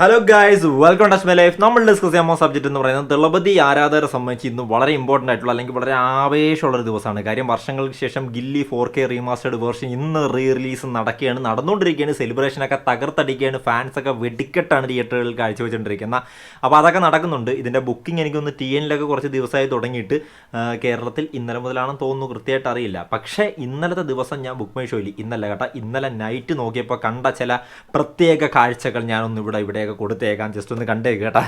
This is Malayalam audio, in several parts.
Hello guys, welcome to my life. നമ്മൾ ഡിസ്കസ് ചെയ്യാൻ പോകുന്ന സബ്ജക്റ്റ് എന്ന് പറയുന്നത് ദളപതി ആരാധകരെ സംബന്ധിച്ച് ഇന്ന് വളരെ ഇമ്പോർട്ടൻ്റ് ആയിട്ടുള്ള അല്ലെങ്കിൽ വളരെ ആവേശമുള്ളൊരു ദിവസമാണ്. കാര്യം വർഷങ്ങൾക്ക് ശേഷം ഗില്ലി 4K റീമാസ്റ്റേർഡ് വേർഷൻ ഇന്ന് റിലീസ് നടന്നുകൊണ്ടിരിക്കുകയാണ്. സെലിബ്രേഷനൊക്കെ തകർത്തടിക്കുകയാണ്. ഫാൻസൊക്കെ വെടിക്കെട്ടാണ് തിയേറ്ററുകളിൽ കാഴ്ചവെച്ചുകൊണ്ടിരിക്കുന്നത്. അപ്പോൾ അതൊക്കെ നടക്കുന്നുണ്ട്. ഇതിൻ്റെ ബുക്കിംഗ് എനിക്കൊന്ന് TNലൊക്കെ കുറച്ച് ദിവസമായി തുടങ്ങിയിട്ട് കേരളത്തിൽ ഇന്നലെ മുതലാണെന്ന് തോന്നുന്നു, കൃത്യമായിട്ട് അറിയില്ല. പക്ഷേ ഇന്നലത്തെ ദിവസം ഞാൻ ബുക്ക് മൈ ഷോയിൽ ഇന്നലെ നൈറ്റ് നോക്കിയപ്പോൾ കണ്ട ചില പ്രത്യേക കാഴ്ചകൾ ഞാനൊന്ന് ഇവിടെയൊക്കെ കൊടുത്തേക്കാം, ജസ്റ്റ് ഒന്ന് കണ്ടേക്ക് കേട്ടാ.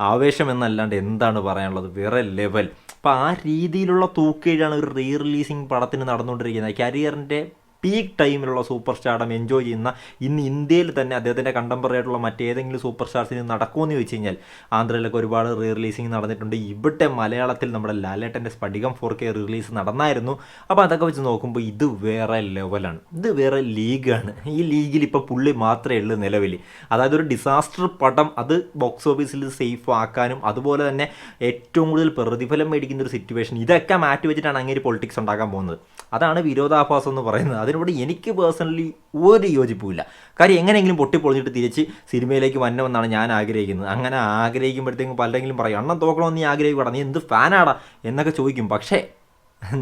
ആവേശം എന്നല്ലാണ്ട് എന്താണ് പറയാനുള്ളത്, വേറെ ലെവൽ. അപ്പോൾ ആ രീതിയിലുള്ള തൂക്കേഴാണ് ഒരു റിലീസിങ് പടത്തിന് നടന്നുകൊണ്ടിരിക്കുന്നത്. കരിയറിൻ്റെ പീക്ക് ടൈമിലുള്ള സൂപ്പർ സ്റ്റാർഡം എൻജോയ് ചെയ്യുന്ന ഇന്ന് ഇന്ത്യയിൽ തന്നെ അദ്ദേഹത്തിൻ്റെ കണ്ടംപററി ആയിട്ടുള്ള മറ്റേതെങ്കിലും സൂപ്പർ സ്റ്റാർസിന് നടക്കുമെന്ന് ചോദിച്ചു കഴിഞ്ഞാൽ ആന്ധ്രയിലൊക്കെ ഒരുപാട് റിലീസിങ് നടന്നിട്ടുണ്ട്. ഇവിടെ മലയാളത്തിൽ നമ്മുടെ ലാലേട്ടൻ്റെ സ്പടികം 4K റിലീസ് നടന്നായിരുന്നു. അപ്പോൾ അതൊക്കെ വെച്ച് നോക്കുമ്പോൾ ഇത് വേറെ ലെവലാണ്, ഇത് വേറെ ലീഗാണ്. ഈ ലീഗിൽ ഇപ്പോൾ പുള്ളി മാത്രമേ ഉള്ളൂ നിലവിൽ. അതായത് ഒരു ഡിസാസ്റ്റർ പടം അത് ബോക്സ് ഓഫീസിൽ സേഫ് ആക്കാനും അതുപോലെ തന്നെ ഏറ്റവും കൂടുതൽ പ്രതിഫലം മേടിക്കുന്ന ഒരു സിറ്റുവേഷൻ, ഇതൊക്കെ മാറ്റി വെച്ചിട്ടാണ് അങ്ങനെ പൊളിറ്റിക്സ് ഉണ്ടാക്കാൻ പോകുന്നത്. അതാണ് വിരോധാഭാസം എന്ന് പറയുന്നത്. അതിനോട് എനിക്ക് പേഴ്സണലി ഒരു യോജിപ്പുമില്ല. കാര്യം എങ്ങനെയെങ്കിലും പൊട്ടിപ്പൊളിഞ്ഞിട്ട് തിരിച്ച് സിനിമയിലേക്ക് വരണമെന്നാണ് ഞാൻ ആഗ്രഹിക്കുന്നത്. അങ്ങനെ ആഗ്രഹിക്കുമ്പോഴത്തേക്കും പലരെങ്കിലും പറയും, അണ്ണൻ തോക്കണമെന്ന് നീ ആഗ്രഹിക്കടാ, നീ എന്ത് ഫാനാടാ എന്നൊക്കെ ചോദിക്കും. പക്ഷേ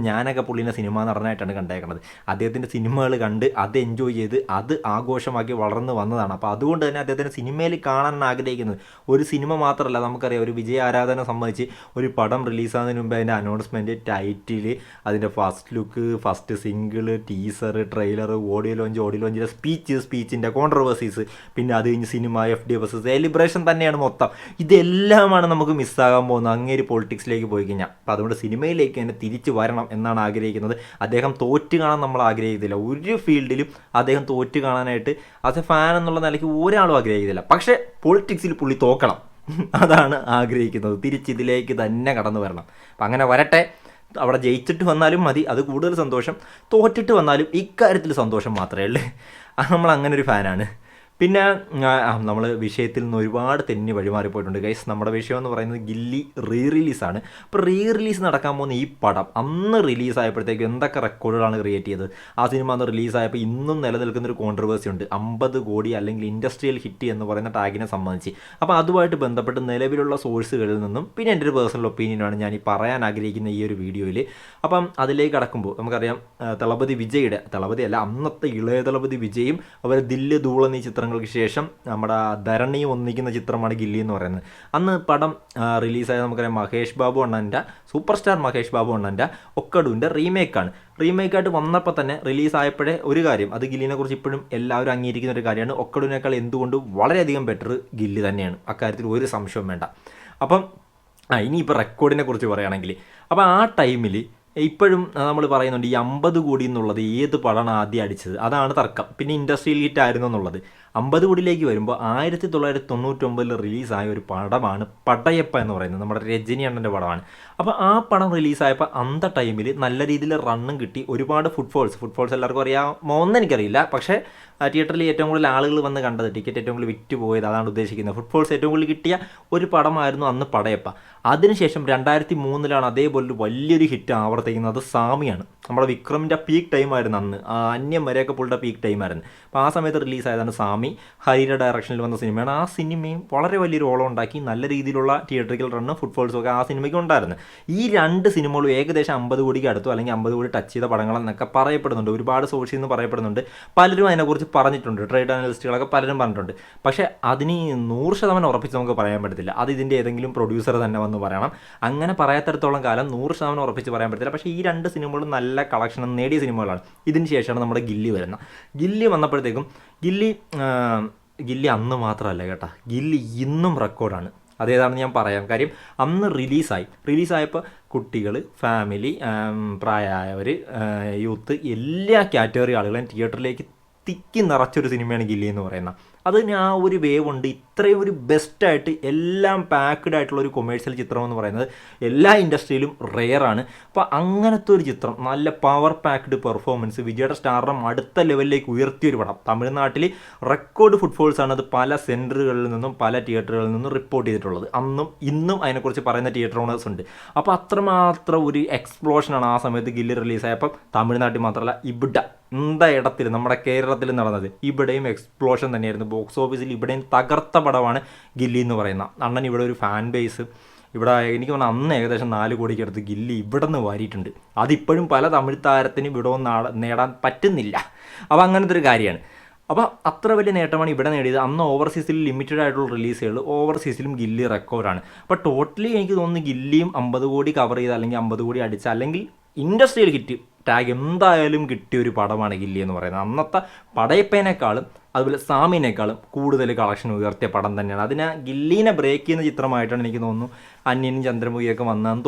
ഞാനൊക്കെ പുള്ളിനെ സിനിമ നടനായിട്ടാണ് കണ്ടേക്കുന്നത്. അദ്ദേഹത്തിൻ്റെ സിനിമകൾ കണ്ട് അത് എൻജോയ് ചെയ്ത് അത് ആഘോഷമാക്കി വളർന്നു വന്നതാണ്. അപ്പോൾ അതുകൊണ്ട് തന്നെ അദ്ദേഹത്തിൻ്റെ സിനിമയിൽ കാണാനാണ് ആഗ്രഹിക്കുന്നത്. ഒരു സിനിമ മാത്രമല്ല, നമുക്കറിയാം ഒരു വിജയ ആരാധന സംബന്ധിച്ച് ഒരു പടം റിലീസാകുന്നതിന് മുമ്പ് അതിൻ്റെ അനൗൺസ്മെൻറ്റ്, ടൈറ്റിൽ, അതിൻ്റെ first look, first single, teaser, trailer, audio ലോഞ്ചിൻ്റെ സ്പീച്ചിൻ്റെ കോൺട്രവേഴ്സീസ്, പിന്നെ അത് കഴിഞ്ഞ് സിനിമ, FDFS, സെലിബ്രേഷൻ തന്നെയാണ് മൊത്തം. ഇതെല്ലാമാണ് നമുക്ക് മിസ്സാകാൻ പോകുന്നത് അങ്ങേര് പൊളിറ്റിക്സിലേക്ക് പോയി കഴിഞ്ഞാൽ. അപ്പോൾ അതുകൊണ്ട് സിനിമയിലേക്ക് തന്നെ തിരിച്ച് വരണം എന്നാണ് ആഗ്രഹിക്കുന്നത്. അദ്ദേഹം തോറ്റ് കാണാൻ നമ്മൾ ആഗ്രഹിക്കുന്നില്ല. ഒരു ഫീൽഡിലും അദ്ദേഹം തോറ്റ് കാണാനായിട്ട് ആസ് എ ഫാൻ എന്നുള്ള നിലയ്ക്ക് ഒരാളും ആഗ്രഹിക്കുന്നില്ല. പക്ഷേ പൊളിറ്റിക്സിൽ പുള്ളി തോക്കണം, അതാണ് ആഗ്രഹിക്കുന്നത്. തിരിച്ചിതിലേക്ക് തന്നെ കടന്നു വരണം. അപ്പം അങ്ങനെ വരട്ടെ. അവിടെ ജയിച്ചിട്ട് വന്നാലും മതി, അത് കൂടുതൽ സന്തോഷം. തോറ്റിട്ട് വന്നാലും ഇക്കാര്യത്തിൽ സന്തോഷം മാത്രമേ ഉള്ളൂ. നമ്മൾ അങ്ങനെ ഒരു ഫാനാണ്. പിന്നെ നമ്മൾ വിഷയത്തിൽ നിന്ന് ഒരുപാട് തെന്നി വഴിമാറിപ്പോയിട്ടുണ്ട് ഗൈസ്. നമ്മുടെ വിഷയം എന്ന് പറയുന്നത് ഗില്ലി റിലീസാണ്. അപ്പോൾ റിലീസ് നടക്കാൻ പോകുന്ന ഈ പടം അന്ന് റിലീസായപ്പോഴത്തേക്കും എന്തൊക്കെ റെക്കോർഡുകളാണ് ക്രിയേറ്റ് ചെയ്തത്. ആ സിനിമ അന്ന് റിലീസായപ്പോൾ ഇന്നും നിലനിൽക്കുന്നൊരു കോൺട്രവേഴ്സി ഉണ്ട്, 50 കോടി അല്ലെങ്കിൽ ഇൻഡസ്ട്രിയൽ ഹിറ്റ് എന്ന് പറയുന്ന ടാഗിനെ സംബന്ധിച്ച്. അപ്പോൾ അതുമായിട്ട് ബന്ധപ്പെട്ട് നിലവിലുള്ള സോഴ്സുകളിൽ നിന്നും പിന്നെ എൻ്റെ ഒരു പേഴ്സണൽ ഒപ്പീനിയനാണ് ഞാൻ ഈ പറയാൻ ആഗ്രഹിക്കുന്ന ഈ ഒരു വീഡിയോയിൽ. അപ്പം അതിലേക്ക് കടക്കുമ്പോൾ നമുക്കറിയാം തളപതിയല്ല, അന്നത്തെ ഇളയ തളപതി വിജയും അവർ ദില്ല് ധൂൾ എന്നീ ചിത്രങ്ങൾക്ക് ശേഷം നമ്മുടെ ധരണിയും ഒന്നിക്കുന്ന ചിത്രമാണ് ഗില്ലി എന്ന് പറയുന്നത്. അന്ന് പടം റിലീസായ നമുക്കറിയാം സൂപ്പർ സ്റ്റാർ മഹേഷ് ബാബു അണ്ണൻ്റെ ഒക്കടുവിൻ്റെ റീമേക്കായിട്ട് വന്നപ്പോൾ തന്നെ റിലീസായപ്പോഴേ ഒരു കാര്യം, അത് ഗില്ലിനെ കുറിച്ച് ഇപ്പോഴും എല്ലാവരും അംഗീകരിക്കുന്ന ഒരു കാര്യമാണ്, ഒക്കടുവിനേക്കാൾ എന്തുകൊണ്ട് വളരെയധികം ബെറ്റർ ഗില്ലി തന്നെയാണ്. അക്കാര്യത്തിൽ ഒരു സംശയവും വേണ്ട. അപ്പം ഇനിയിപ്പോൾ റെക്കോർഡിനെ കുറിച്ച് പറയുകയാണെങ്കിൽ, അപ്പോൾ ആ ടൈമിൽ ഇപ്പോഴും നമ്മൾ പറയുന്നുണ്ട് ഈ 50 കോടി എന്നുള്ളത് ഏത് പടമാണ് ആദ്യം അടിച്ചത്, അതാണ് തർക്കം. പിന്നെ ഇൻഡസ്ട്രിയൽ ഹിറ്റ് ആയിരുന്നു എന്നുള്ളത്. 50 കോടിയിലേക്ക് വരുമ്പോൾ 1999 റിലീസായ ഒരു പടമാണ് പടയപ്പ എന്ന് പറയുന്നത്, നമ്മുടെ രജനി അണ്ണൻ്റെ പടമാണ്. അപ്പോൾ ആ പടം റിലീസായപ്പോൾ അന്ത ടൈമിൽ നല്ല രീതിയിൽ റണ്ണും കിട്ടി. ഒരുപാട് ഫുട്ഫോൾസ് എല്ലാവർക്കും അറിയാമോ എന്ന് എനിക്കറിയില്ല, പക്ഷേ തിയേറ്ററിൽ ഏറ്റവും കൂടുതൽ ആളുകൾ വന്ന് കണ്ടത്, ടിക്കറ്റ് ഏറ്റവും കൂടുതൽ വിറ്റ് പോയത്, അതാണ് ഉദ്ദേശിക്കുന്നത്. ഫുട്ഫോൾസ് ഏറ്റവും കൂടുതൽ കിട്ടിയ ഒരു പടമായിരുന്നു അന്ന് പടയപ്പ. അതിനുശേഷം 2003 അതേപോലെ വലിയൊരു ഹിറ്റ് ആവർത്തിക്കുന്നത് സാമിയാണ്. നമ്മുടെ വിക്രമിൻ്റെ പീക്ക് ടൈമായിരുന്നു അന്ന്, അന്യം വരെയൊക്കെ പുള്ളിയുടെ പീക്ക് ടൈമായിരുന്നു. അപ്പോൾ ആ സമയത്ത് റിലീസായതാണ് സാമി. ഹരിയുടെ ഡയറക്ഷനിൽ വന്ന സിനിമയാണ്. ആ സിനിമയും വളരെ വലിയൊരു ഓളം ഉണ്ടാക്കി. നല്ല രീതിയിലുള്ള തിയേറ്ററിക്കൽ റണ്ണ്, ഫുട്ഫോൾസും ഒക്കെ ആ സിനിമയ്ക്ക് ഉണ്ടായിരുന്നു. ഈ രണ്ട് സിനിമകളും ഏകദേശം 50 കോടിക്ക് അടുത്തു, അല്ലെങ്കിൽ 50 കോടി ടച്ച് ചെയ്ത പടങ്ങളെന്നൊക്കെ പറയപ്പെടുന്നുണ്ട്. ഒരുപാട് സോഴ്സിൽ നിന്ന് പറയപ്പെടുന്നുണ്ട്. പലരും അതിനെക്കുറിച്ച് പറഞ്ഞിട്ടുണ്ട്, ട്രേഡ് അനലിസ്റ്റുകളൊക്കെ പലരും പറഞ്ഞിട്ടുണ്ട്. പക്ഷേ അതിന് 100% ഉറപ്പിച്ച് നമുക്ക് പറയാൻ പറ്റത്തില്ല. അത് ഇതിൻ്റെ ഏതെങ്കിലും പ്രൊഡ്യൂസർ തന്നെ വന്ന് പറയണം. അങ്ങനെ പറയാത്തടത്തോളം കാലം 100% ഉറപ്പിച്ച് പറയാൻ പറ്റത്തില്ല. പക്ഷേ ഈ രണ്ട് സിനിമകളും നല്ല കളക്ഷൻ നേടിയ സിനിമകളാണ്. ഇതിന് ശേഷമാണ് നമ്മുടെ ഗില്ലി വരുന്നത്. ഗില്ലി വന്നപ്പോഴത്തേക്കും ഗില്ലി അന്ന് മാത്രമല്ല കേട്ടോ, ഗില്ലി ഇന്നും റെക്കോർഡാണ്. അതേതാണെന്ന് ഞാൻ പറയാം. കാര്യം അന്ന് റിലീസായപ്പോൾ കുട്ടികൾ, ഫാമിലി, പ്രായമായവർ, യൂത്ത്, എല്ലാ കാറ്റഗറി ആളുകളെയും തിയേറ്ററിലേക്ക് തിക്കി നിറച്ചൊരു സിനിമയാണ് ഗില്ലി എന്ന് പറയുന്നത്. അതിന് ആ ഒരു വേവ് ഉണ്ട്. ഇത്രയും ഒരു ബെസ്റ്റായിട്ട് എല്ലാം പാക്ക്ഡ് ആയിട്ടുള്ള ഒരു കൊമേഴ്ഷ്യൽ ചിത്രം എന്ന് പറയുന്നത് എല്ലാ ഇൻഡസ്ട്രിയിലും റെയറാണ്. അപ്പോൾ അങ്ങനത്തെ ഒരു ചിത്രം, നല്ല പവർ പാക്ക്ഡ് പെർഫോമൻസ്, വിജയുടെ സ്റ്റാറിനെ അടുത്ത ലെവലിലേക്ക് ഉയർത്തിയൊരു പടം. തമിഴ്നാട്ടിൽ റെക്കോർഡ് ഫുട്ഫോൾസാണ് അത് പല സെൻറ്ററുകളിൽ നിന്നും പല തിയേറ്ററുകളിൽ നിന്നും റിപ്പോർട്ട് ചെയ്തിട്ടുള്ളത്. അന്നും ഇന്നും അതിനെക്കുറിച്ച് പറയുന്ന തിയേറ്റർ ഓണേഴ്സ് ഉണ്ട്. അപ്പോൾ അത്രമാത്രം ഒരു എക്സ്പ്ലോഷനാണ് ആ സമയത്ത് ഗില്ലി റിലീസായപ്പോൾ തമിഴ്നാട്ടിൽ മാത്രമല്ല എന്താ ഇടത്തിൽ നമ്മുടെ കേരളത്തിൽ നടന്നത്. ഇവിടെയും എക്സ്പ്ലോഷൻ തന്നെയായിരുന്നു. ബോക്സ് ഓഫീസിൽ ഇവിടെയും തകർത്ത പടമാണ് ഗില്ലി എന്ന് പറയുന്ന. അണ്ണൻ ഇവിടെ ഒരു ഫാൻ ബേസ് ഇവിടെ എനിക്ക് തോന്നുന്നു അന്ന് ഏകദേശം 4 കോടിക്ക് അടുത്ത് ഗില്ലി ഇവിടെ നിന്ന് വാരിയിട്ടുണ്ട്. അതിപ്പോഴും പല തമിഴ് താരത്തിനും ഇവിടെ ഒന്നും നേടാൻ പറ്റുന്നില്ല. അപ്പോൾ അങ്ങനത്തെ ഒരു കാര്യമാണ്. അപ്പോൾ അത്ര വലിയ നേട്ടമാണ് ഇവിടെ നേടിയത്. അന്ന് ഓവർസീസിൽ ലിമിറ്റഡ് ആയിട്ടുള്ള റിലീസുകൾ, ഓവർസീസിലും ഗില്ലി റെക്കോർഡാണ്. അപ്പോൾ ടോട്ടലി എനിക്ക് തോന്നുന്നു ഗില്ലിയും 50 കോടി കവർ ചെയ്ത് അല്ലെങ്കിൽ 50 കോടി അടിച്ച അല്ലെങ്കിൽ ഇൻഡസ്ട്രിയൽ ഹിറ്റ് ടാഗ് എന്തായാലും കിട്ടിയ ഒരു പടമാണ് ഗില്ലി എന്ന് പറയുന്നത്. അന്നത്തെ പടയപ്പേനേക്കാളും അതുപോലെ സാമിനേക്കാളും കൂടുതൽ കളക്ഷൻ ഉയർത്തിയ പടം തന്നെയാണ്. അതിനെ ഗില്ലീനെ ബ്രേക്ക് ചെയ്യുന്ന ചിത്രമായിട്ടാണ് എനിക്ക് തോന്നുന്നു അന്യനും ചന്ദ്രമുഖിയൊക്കെ വന്നതെന്ന്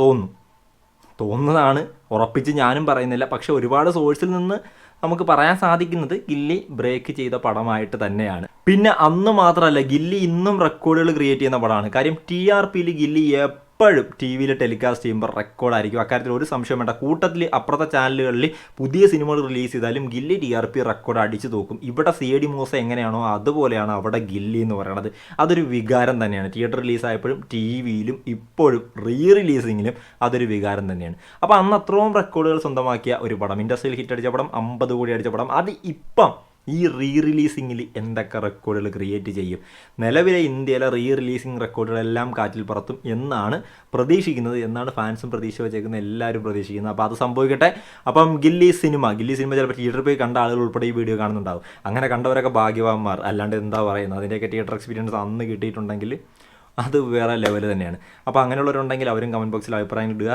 തോന്നുന്നതാണ്. ഉറപ്പിച്ച് ഞാനും പറയുന്നില്ല. പക്ഷെ ഒരുപാട് സോഴ്സിൽ നിന്ന് നമുക്ക് പറയാൻ സാധിക്കുന്നത് ഗില്ലി ബ്രേക്ക് ചെയ്ത പടമായിട്ട് തന്നെയാണ്. പിന്നെ അന്ന് മാത്രമല്ല, ഗില്ലി ഇന്നും റെക്കോർഡുകൾ ക്രിയേറ്റ് ചെയ്യുന്ന പടമാണ്. കാര്യം TRPയിൽ ഗില്ലി എപ്പോഴും ടി വിയിൽ ടെലികാസ്റ്റ് ചെയ്യുമ്പോൾ റെക്കോർഡായിരിക്കും. അക്കാര്യത്തിൽ ഒരു സംശയം വേണ്ട. കൂട്ടത്തിൽ അപ്പുറത്തെ ചാനലുകളിൽ പുതിയ സിനിമകൾ റിലീസ് ചെയ്താലും ഗില്ലി TRP റെക്കോർഡ് അടിച്ചു നോക്കും. ഇവിടെ CID മൂസ എങ്ങനെയാണോ അതുപോലെയാണ് അവിടെ ഗില്ലി എന്ന് പറയുന്നത്. അതൊരു വികാരം തന്നെയാണ്. തിയേറ്റർ റിലീസായപ്പോഴും TVയിലും ഇപ്പോഴും റിലീസിങ്ങിലും അതൊരു വികാരം തന്നെയാണ്. അപ്പോൾ അന്ന് അത്രയും റെക്കോർഡുകൾ സ്വന്തമാക്കിയ ഒരു പടം, ഇൻഡസ്ട്രിയൽ ഹിറ്റ് അടിച്ച പടം, 50 കോടി അടിച്ച പടം, അത് ഇപ്പം ഈ റിലീസിങ്ങിൽ എന്തൊക്കെ റെക്കോർഡുകൾ ക്രിയേറ്റ് ചെയ്യും. നിലവിലെ ഇന്ത്യയിലെ റിലീസിങ് റെക്കോർഡുകളെല്ലാം കാറ്റിൽ പറത്തും എന്നാണ് പ്രതീക്ഷിക്കുന്നത്, എന്നാണ് ഫാൻസും പ്രതീക്ഷ വെച്ചേക്കുന്നത്, എല്ലാവരും പ്രതീക്ഷിക്കുന്നത്. അപ്പോൾ അത് സംഭവിക്കട്ടെ. അപ്പം ഗില്ലി സിനിമ ചിലപ്പോൾ തിയേറ്ററിൽ പോയി കണ്ട ആളുകൾ ഉൾപ്പെടെ ഈ വീഡിയോ കാണുന്നുണ്ടാവും. അങ്ങനെ കണ്ടവരൊക്കെ ഭാഗ്യവാന്മാർ. അല്ലാണ്ട് എന്താ പറയുന്നത്, അതിൻ്റെയൊക്കെ തിയേറ്റർ എക്സ്പീരിയൻസ് അന്ന് കിട്ടിയിട്ടുണ്ടെങ്കിൽ അത് വേറെ ലെവൽ തന്നെയാണ്. അപ്പോൾ അങ്ങനെയുള്ളവരുണ്ടെങ്കിൽ അവരും കമൻറ്റ് ബോക്സിൽ അഭിപ്രായങ്ങൾ ഇടുക.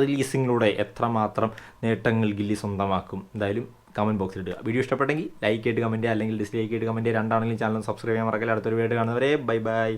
റിലീസിങ്ങിലൂടെ എത്രമാത്രം നേട്ടങ്ങൾ ഗില്ലി സ്വന്തമാക്കും എന്തായാലും കമൻറ്റ് ബോക്സിൽ ഇടുക. വീഡിയോ ഇഷ്ടപ്പെട്ടെങ്കിൽ ലൈക്ക് ചെയ്തിട്ട് കമൻറ്റ് ചെയ്യുക, അല്ലെങ്കിൽ ഡിസ്ലൈക്ക് ചെയ്തിട്ട് കമൻറ്റ് ചെയ്യുക. രണ്ടാണെങ്കിലും ചാനൽ സബ്സ്ക്രൈബ് ചെയ്യാൻ മറക്കല്ല. അടുത്തൊരു വീഡിയോ കാണുന്നവരെ ബൈ ബൈ.